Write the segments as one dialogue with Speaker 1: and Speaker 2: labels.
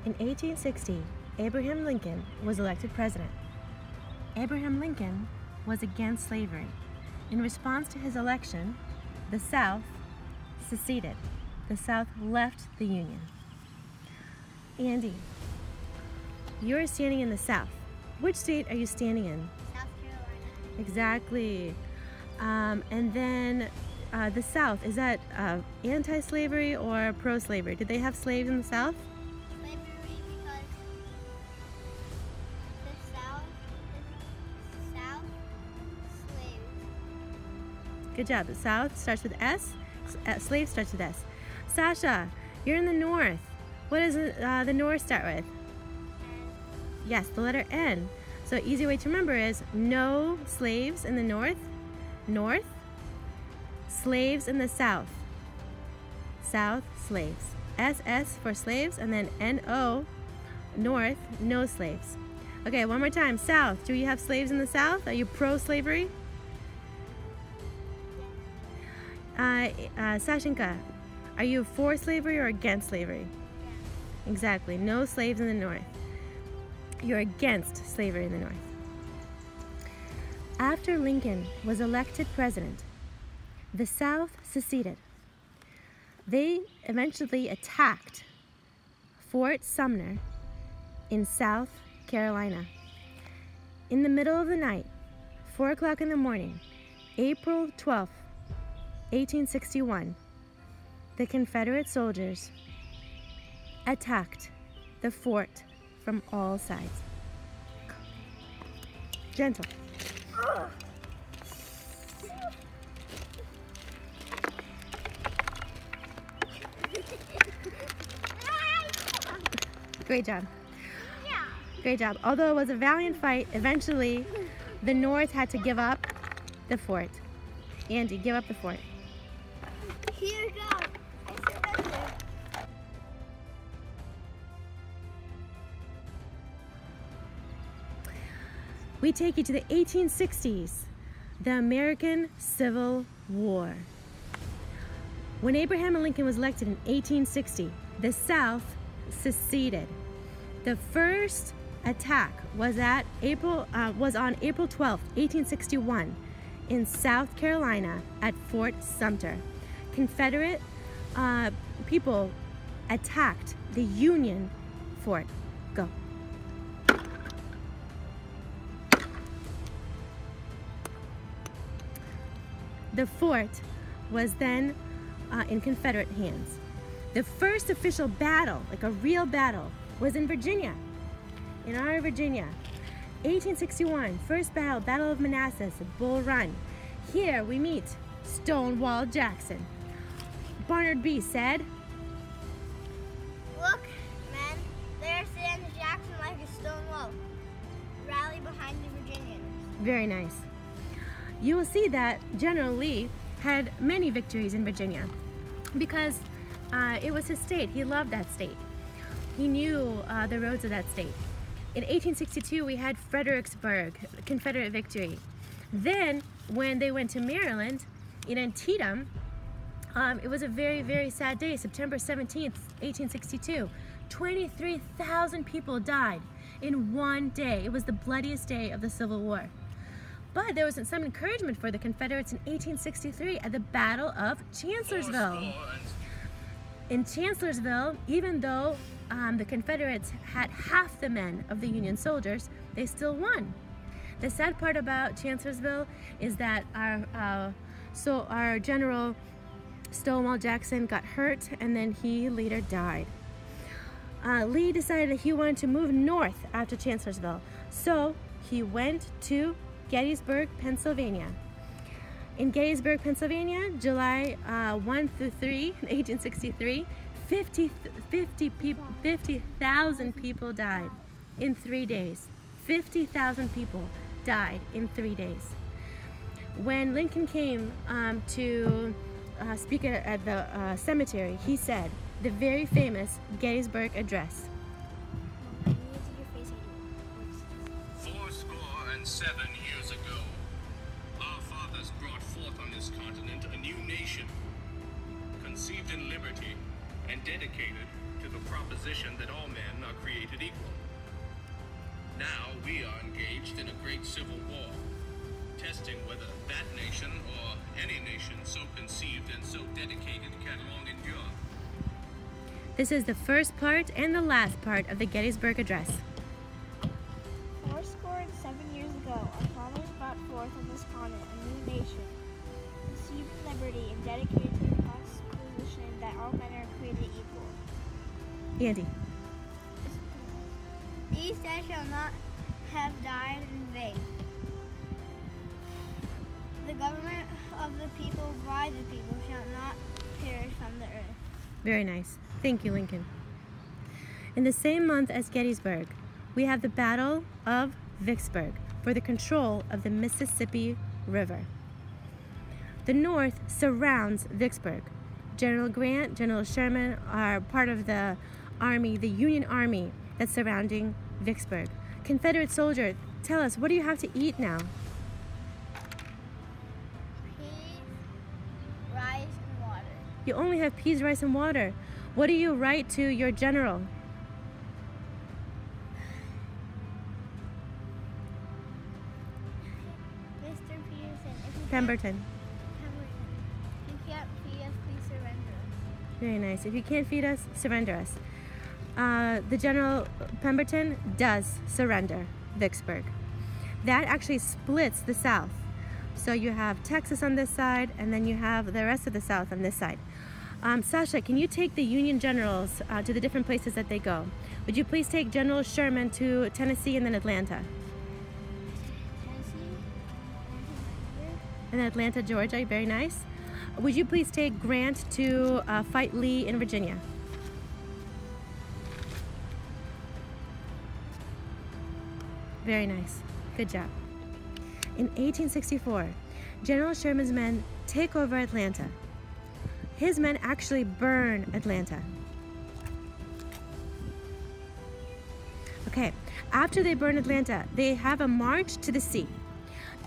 Speaker 1: In 1860, Abraham Lincoln was elected president. Abraham Lincoln was against slavery. In response to his election, the South seceded. The South left the Union. Andy, you're standing in the South. Which state are you standing in?
Speaker 2: South Carolina.
Speaker 1: Exactly. And then the South, is that anti-slavery or pro-slavery? Did they have slaves in the South?
Speaker 2: Slavery because the South slaves.
Speaker 1: Good job. The South starts with S. Slave starts with S. Sasha, you're in the North. What does the North start with? Yes, the letter N. So an easy way to remember is no slaves in the North. North. Slaves in the South. South, slaves. SS for slaves, and then NO, North, no slaves. Okay, one more time. South. Do you have slaves in the South? Are you pro-slavery? Sashinka, are you for slavery or against slavery?
Speaker 2: Yeah.
Speaker 1: Exactly. No slaves in the North. You're against slavery in the North. After Lincoln was elected president, the South seceded. They eventually attacked Fort Sumter in South Carolina. In the middle of the night, 4 o'clock in the morning, April 12th, 1861, the Confederate soldiers attacked the fort from all sides. Gentle. Great job.
Speaker 2: Yeah.
Speaker 1: Great job. Although it was a valiant fight, eventually the North had to give up the fort. Andy, give up the fort.
Speaker 2: Here you go. I surrender.
Speaker 1: We take you to the 1860s, the American Civil War. When Abraham Lincoln was elected in 1860, the South seceded. The first attack was on April 12th, 1861, in South Carolina at Fort Sumter. Confederate people attacked the Union fort. Go. The fort was then in Confederate hands. The first official battle, like a real battle, was in Virginia, in our Virginia. 1861, first battle, Battle of Manassas, Bull Run. Here we meet Stonewall Jackson. Barnard B. said,
Speaker 2: Look, men, there stands Jackson like a stone wall. Rally behind the Virginians.
Speaker 1: Very nice. You will see that General Lee had many victories in Virginia because it was his state. He loved that state. He knew the roads of that state. In 1862, we had Fredericksburg, Confederate victory. Then, when they went to Maryland, in Antietam, it was a very, very sad day, September 17th, 1862. 23,000 people died in one day. It was the bloodiest day of the Civil War. But there was some encouragement for the Confederates in 1863 at the Battle of Chancellorsville. In Chancellorsville, even though the Confederates had half the men of the Union soldiers, they still won. The sad part about Chancellorsville is that our General Stonewall Jackson got hurt, and then he later died. Lee decided that he wanted to move north after Chancellorsville, so he went to Gettysburg, Pennsylvania. In Gettysburg, Pennsylvania, July 1 through 3, 1863, 50,000 people died in 3 days. 50,000 people died in 3 days. When Lincoln came to speak at the cemetery, he said the very famous Gettysburg Address.
Speaker 3: 7 years ago, our fathers brought forth on this continent a new nation, conceived in liberty and dedicated to the proposition that all men are created equal. Now we are engaged in a great civil war, testing whether that nation or any nation so conceived and so dedicated can long endure.
Speaker 1: This is the first part and the last part of the Gettysburg Address.
Speaker 2: 7 years ago, our fathers brought forth on this continent a new nation, conceived liberty and dedicated to the proposition that all men are created equal.
Speaker 1: Andy.
Speaker 2: These dead shall not have died in vain. The government of the people by the people shall not perish from the earth.
Speaker 1: Very nice. Thank you, Lincoln. In the same month as Gettysburg, we have the Battle of Vicksburg for the control of the Mississippi River. The North surrounds Vicksburg. General Grant, General Sherman are part of the army, the Union Army that's surrounding Vicksburg. Confederate soldier, tell us, what do you have to eat now?
Speaker 2: Peas, rice, and water.
Speaker 1: You only have peas, rice, and water. What do you write to your general?
Speaker 2: Mr. Peterson, if you
Speaker 1: Pemberton.
Speaker 2: you can't feed us, please surrender us.
Speaker 1: Very nice. If you can't feed us, surrender us. The General Pemberton does surrender Vicksburg. That actually splits the South. So you have Texas on this side, and then you have the rest of the South on this side. Sasha, can you take the Union generals to the different places that they go? Would you please take General Sherman to Tennessee and then Atlanta?
Speaker 2: Tennessee,
Speaker 1: And then Atlanta, Georgia. Very nice. Would you please take Grant to fight Lee in Virginia? Very nice. Good job. In 1864, General Sherman's men take over Atlanta. His men actually burn Atlanta. Okay, after they burn Atlanta, they have a march to the sea.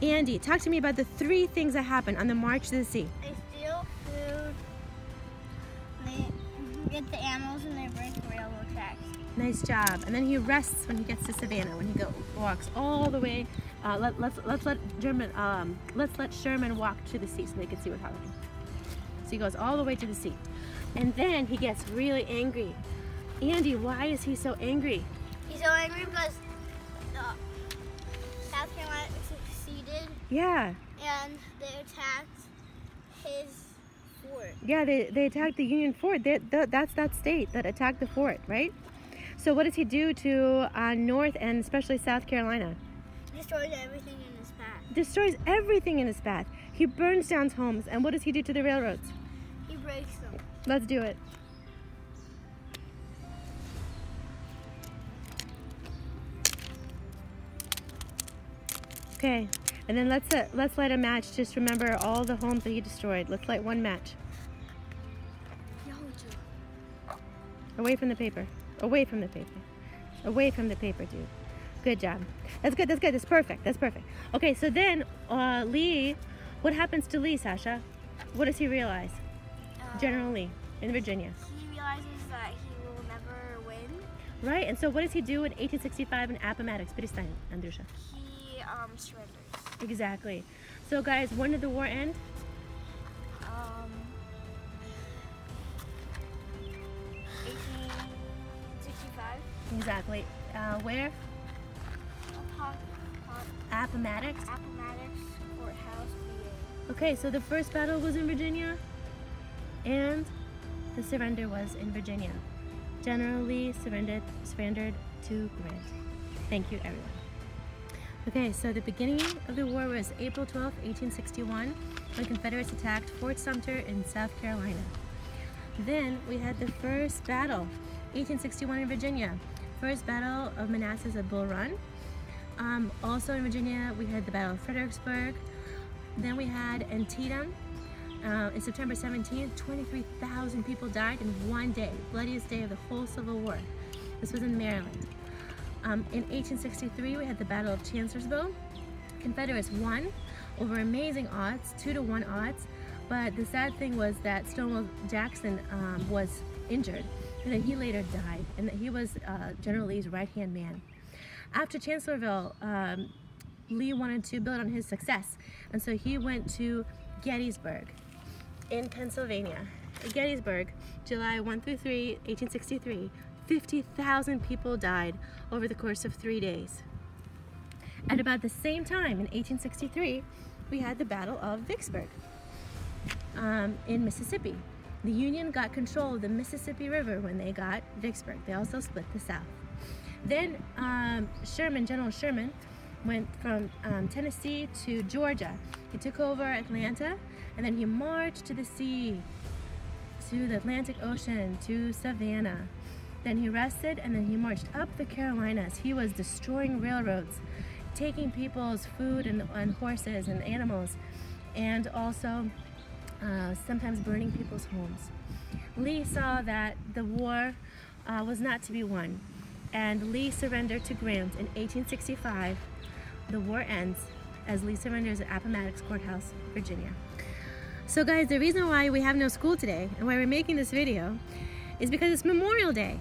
Speaker 1: Andy, talk to me about the 3 things that happen on the march to the sea.
Speaker 2: They steal food, they get the animals, and they break railroad tracks.
Speaker 1: Nice job. And then he rests when he gets to Savannah, when he walks all the way. Let's let Sherman walk to the sea so they can see what's happening. So he goes all the way to the sea. And then he gets really angry. Andy, why is he so angry?
Speaker 2: He's so angry because South Carolina succeeded.
Speaker 1: Yeah.
Speaker 2: And they attacked his fort.
Speaker 1: Yeah, they attacked the Union fort. That's that state that attacked the fort, right? So what does he do to North and especially South Carolina?
Speaker 2: Destroys everything in his path.
Speaker 1: Destroys everything in his path. He burns down homes. And what does he do to the railroads?
Speaker 2: He breaks them.
Speaker 1: Let's do it. Okay, and then let's light a match. Just remember all the homes that he destroyed. Let's light one match. Away from the paper. Away from the paper. Away from the paper, dude. Good job. That's good. That's good. That's perfect. That's perfect. Okay, so then Lee, what happens to Lee, Sasha? What does he realize? General Lee in Virginia.
Speaker 2: He realizes that he will never win.
Speaker 1: Right, and so what does he do in 1865 in Appomattox? Перестань, Andrusha.
Speaker 2: He surrenders.
Speaker 1: Exactly. So guys, when did the war end?
Speaker 2: 1865.
Speaker 1: Exactly. Where? Appomattox.
Speaker 2: Appomattox Courthouse, VA.
Speaker 1: Okay, so the first battle was in Virginia, and the surrender was in Virginia. General Lee surrendered to Grant. Thank you, everyone. Okay, so the beginning of the war was April 12, 1861, when Confederates attacked Fort Sumter in South Carolina. Then we had the first battle, 1861 in Virginia. First battle of Manassas at Bull Run. Also in Virginia, we had the Battle of Fredericksburg. Then we had Antietam. In September 17th, 23,000 people died in one day, bloodiest day of the whole Civil War. This was in Maryland. In 1863, we had the Battle of Chancellorsville. Confederates won over amazing odds, 2-to-1 odds. But the sad thing was that Stonewall Jackson was injured, and then he later died, and that he was General Lee's right-hand man. After Chancellorsville, Lee wanted to build on his success, and so he went to Gettysburg in Pennsylvania. At Gettysburg, July 1 through 3, 1863, 50,000 people died over the course of 3 days. At about the same time, in 1863, we had the Battle of Vicksburg in Mississippi. The Union got control of the Mississippi River when they got Vicksburg. They also split the South. Then General Sherman, went from Tennessee to Georgia. He took over Atlanta, and then he marched to the sea, to the Atlantic Ocean, to Savannah. Then he rested, and then he marched up the Carolinas. He was destroying railroads, taking people's food and horses and animals, and also sometimes burning people's homes. Lee saw that the war was not to be won, and Lee surrendered to Grant in 1865. The war ends as Lee surrenders at Appomattox Courthouse, Virginia. So guys, the reason why we have no school today and why we're making this video is because it's Memorial Day.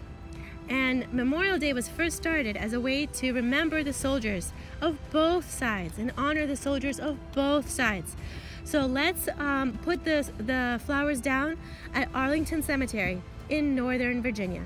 Speaker 1: And Memorial Day was first started as a way to remember the soldiers of both sides and honor the soldiers of both sides. So let's put the flowers down at Arlington Cemetery in Northern Virginia.